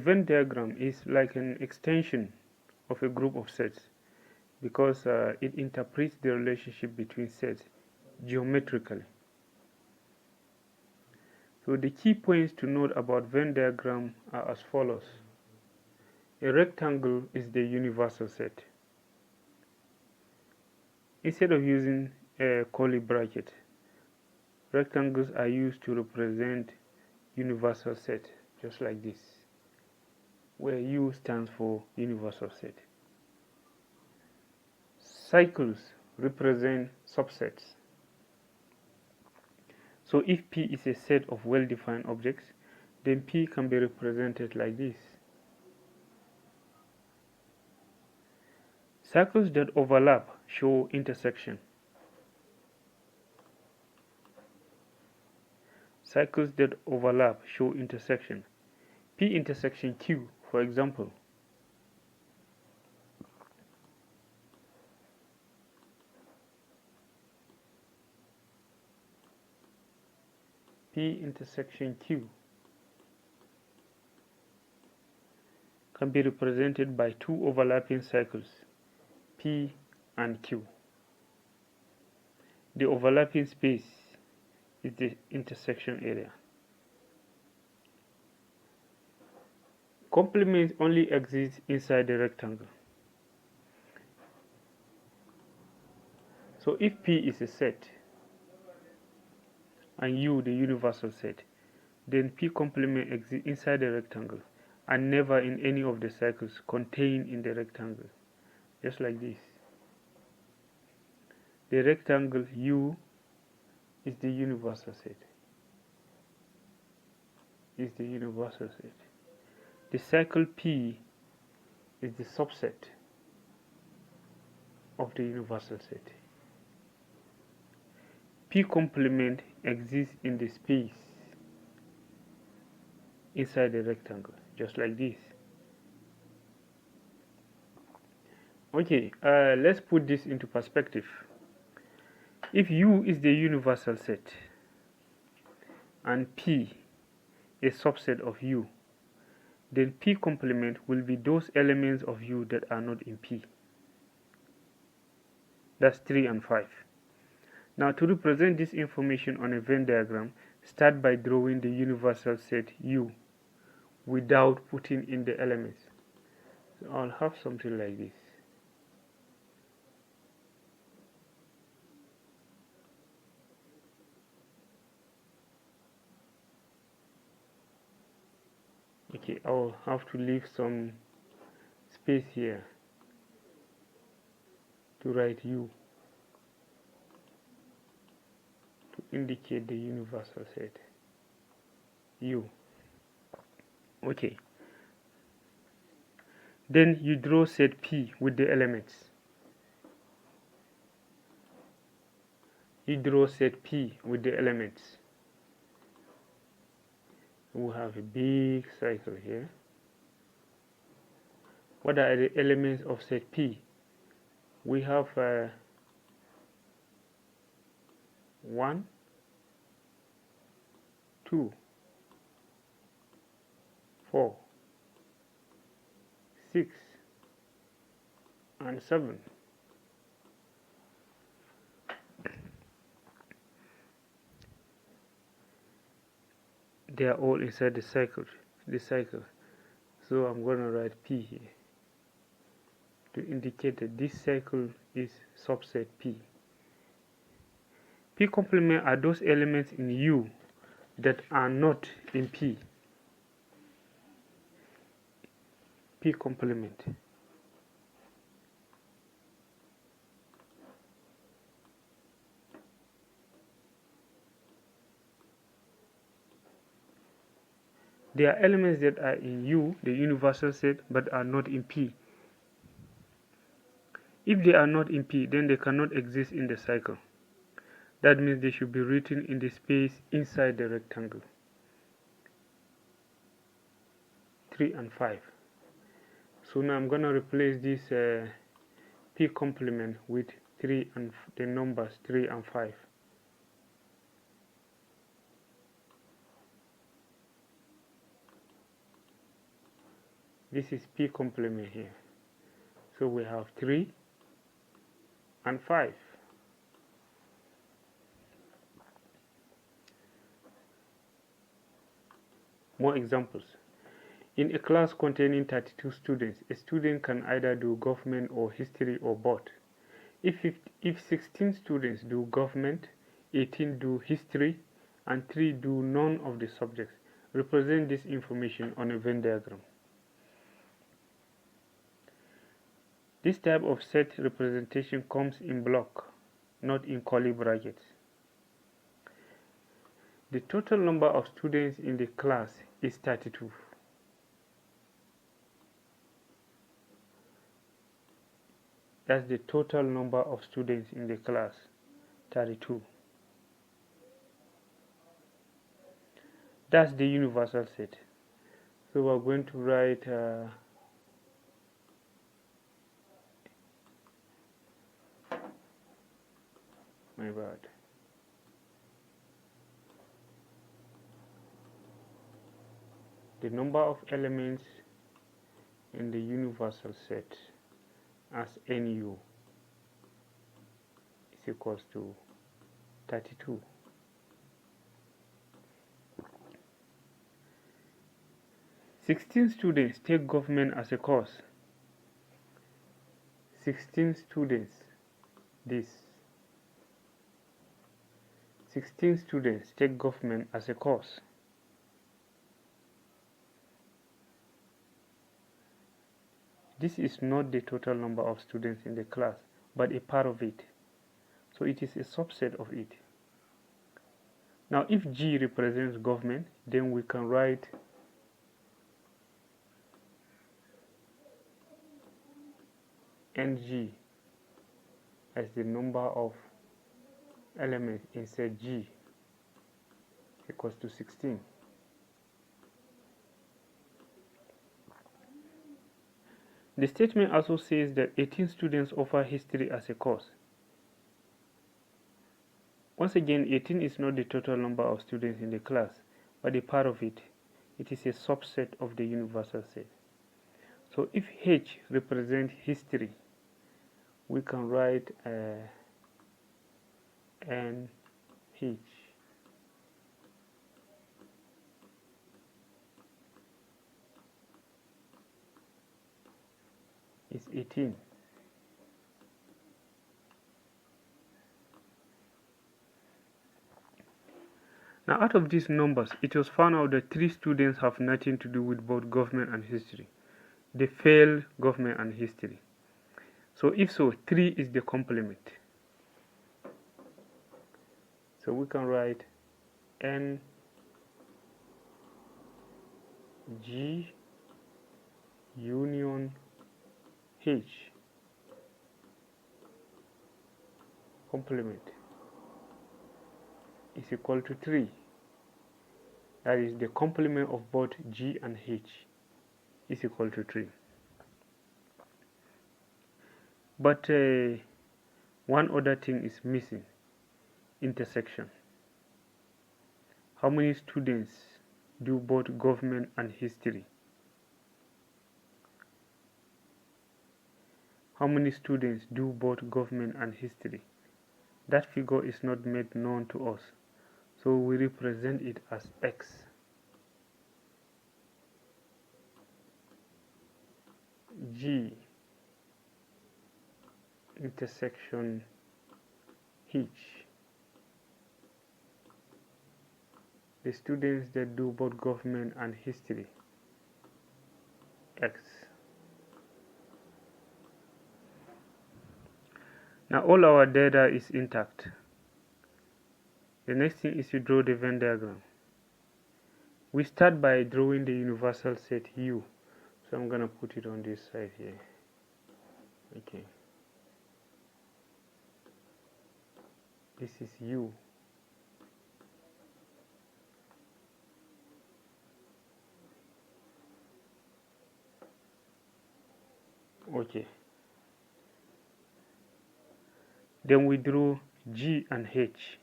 Venn diagram is like an extension of a group of sets because it interprets the relationship between sets geometrically. So the key points to note about Venn diagram are as follows. A rectangle is the universal set. Instead of using a curly bracket, rectangles are used to represent universal set, just like this, where U stands for universal set. Cycles represent subsets. So if P is a set of well-defined objects, then P can be represented like this. Cycles that overlap show intersection. Cycles that overlap show intersection. P intersection Q, for example. P intersection Q can be represented by two overlapping cycles, P and Q. The overlapping space is the intersection area. Complements only exist inside the rectangle. So if P is a set and U the universal set, then P complement exists inside the rectangle and never in any of the cycles contained in the rectangle, just like this. The rectangle U is the universal set. The cycle P is the subset of the universal set. P complement exists in the space inside the rectangle, just like this. Okay, let's put this into perspective. If U is the universal set and P a subset of U, then P complement will be those elements of U that are not in P. That's 3 and 5. Now to represent this information on a Venn diagram, start by drawing the universal set U without putting in the elements. So I'll have something like this. Okay, I'll have to leave some space here to write U to indicate the universal set U. Okay, then you draw set P with the elements. We have a big cycle here. What are the elements of set P? We have 1, 2, 4, 6, and 7. They are all inside the cycle. So I'm going to write P here to indicate that this cycle is subset P. P complement are those elements in U that are not in P. P complement. There are elements that are in U, the universal set, but are not in P. If they are not in P, then they cannot exist in the cycle. That means they should be written in the space inside the rectangle. 3 and 5. So now I'm going to replace this P complement with 3 and the numbers 3 and 5. This is P complement here. So we have 3 and 5. More examples. In a class containing 32 students, a student can either do government or history or both. If 16 students do government, 18 do history, and 3 do none of the subjects, represent this information on a Venn diagram. This type of set representation comes in block, not in curly brackets. The total number of students in the class is 32. That's the total number of students in the class, 32. That's the universal set. So we're going to write my bad. The number of elements in the universal set as NU is equals to 32. Sixteen students take government as a course. 16 students, this. 16 students take government as a course. This is not the total number of students in the class, but a part of it. So it is a subset of it. Now if G represents government, then we can write NG as the number of elements in set G equals to 16. The statement also says that 18 students offer history as a course. Once again, 18 is not the total number of students in the class, but a part of it. It is a subset of the universal set. So if H represents history, we can write NH is 18. Now out of these numbers, it was found out that 3 students have nothing to do with both government and history. They failed government and history. So if so, 3 is the complement. So we can write N G union H complement is equal to 3. That is, the complement of both G and H is equal to 3. But one other thing is missing: intersection. How many students do both government and history? How many students do both government and history? That figure is not made known to us, so we represent it as X. G intersection H. The students that do both government and history, X. Now all our data is intact. The next thing is to draw the Venn diagram. We start by drawing the universal set U. So I'm going to put it on this side here. Okay. This is U. Okay. Then we drew G and H.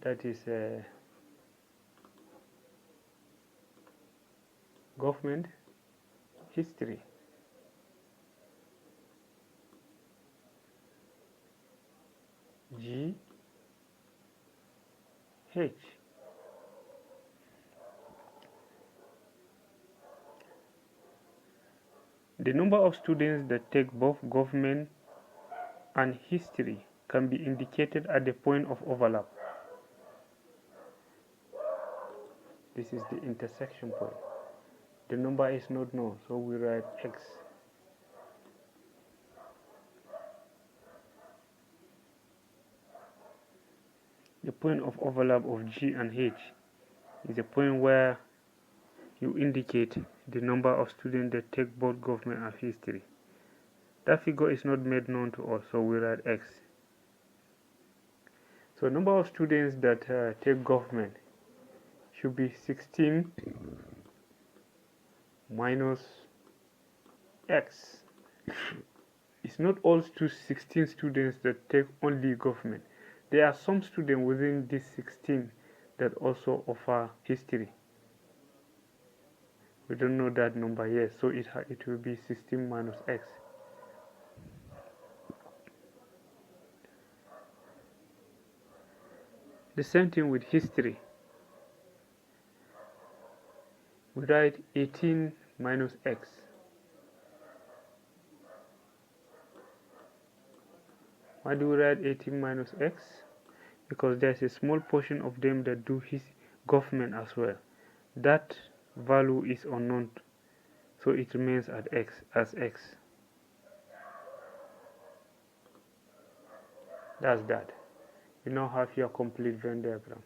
That is government history. G H. The number of students that take both government and history can be indicated at the point of overlap. This is the intersection point. The number is not known, so we write X. The point of overlap of G and H is the point where you indicate the number of students that take both government and history. That figure is not made known to us, so we write X. So number of students that take government should be 16 minus X. It's not all 16 students that take only government. There are some students within this 16 that also offer history. We don't know that number yet, so it will be 16 minus X. The same thing with history. We write 18 minus X. Why do we write 18 minus X? Because there's a small portion of them that do his government as well. That value is unknown, so it remains at X as X. That's that. You now have your complete Venn diagram.